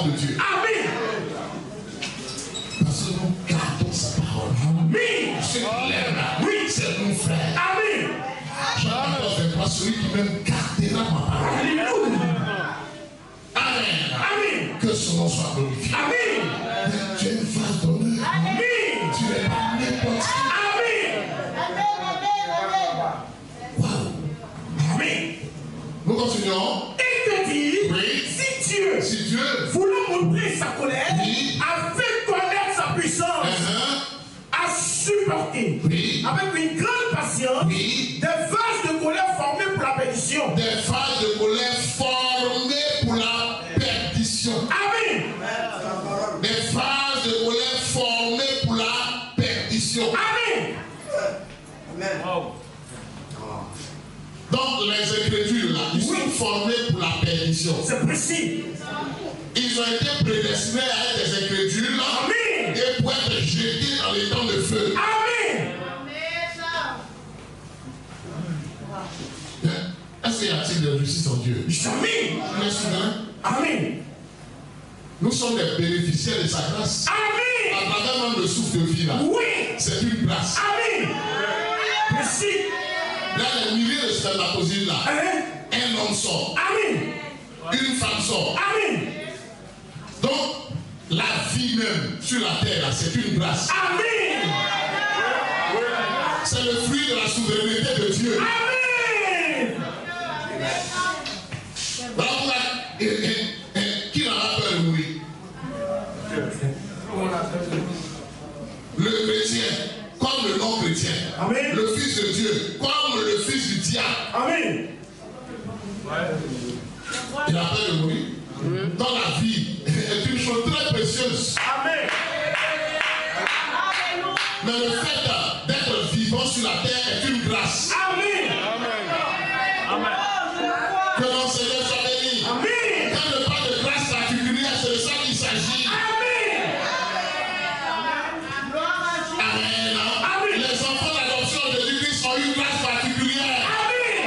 enfants de Dieu. Amen. Parce que nous gardons sa parole. Amen. Ceux qui l'aiment, oui, c'est mon frère. Amen. Jean 14, 23, celui qui m'aime gardera ma parole. Alléluia. Amen. Amen. Que son nom soit glorifié. Amen. Tu es une femme d'honneur. Amen. Tu n'es pas n'importe qui. Amen. Wow. Amen. Nous continuons. Il te dit, Oui. si Dieu, voulant montrer sa colère, oui, a fait connaître sa puissance, a supporté, oui, avec une grande patience, oui, des vases de colère formés pour la perdition. des vases de colère formés pour la perdition. Amen. Des vases de colère formés pour la perdition. Amen. Amen. Donc les Écritures là, ils sont formés pour la perdition. C'est précis. Ils ont été prédestinés à être des Écritures là, Amen. et pour être jetés dans les temps de feu. Amen. Est-ce qu'il y a-t-il de justice en Dieu? Jamais. Vous êtes souverain? Amen. Nous sommes des bénéficiaires de sa grâce. Amen. À travers même le souffle de vie là. Oui. C'est une grâce. Amen. Précis. Là, les milliers de spermatozoïdes là, Hein? un homme sort, Amen. une femme sort. Amen. Donc, la vie même sur la terre là, c'est une grâce. Amen. C'est le fruit de la souveraineté de Dieu. Amen. Voilà pourquoi, qui n'en a peur de mourir? Le chrétien, comme le non-chrétien. Amen. Le fils de Dieu, comme le fils du diable. Amen. Il a peur de mourir. Dans la vie, est une chose très précieuse. Amen. Mais le fait d'être vivant sur la terre est une grâce. Amen. Amen. Que mon Seigneur soit béni. Amen. Quand je parle de grâce particulière, c'est de ça qu'il s'agit. Amen. Amen. Amen. Les enfants d'adoption de Jésus-Christ ont une grâce particulière. Amen.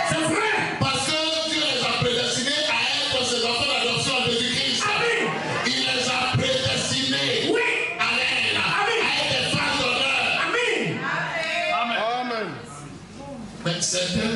C'est vrai. Parce que Dieu les a prédestinés à être ses enfants d'adoption de Jésus-Christ. Amen. Il les a prédestinés. Oui. Amen. Amen. À être des femmes d'honneur. Amen. Amen. Mais certains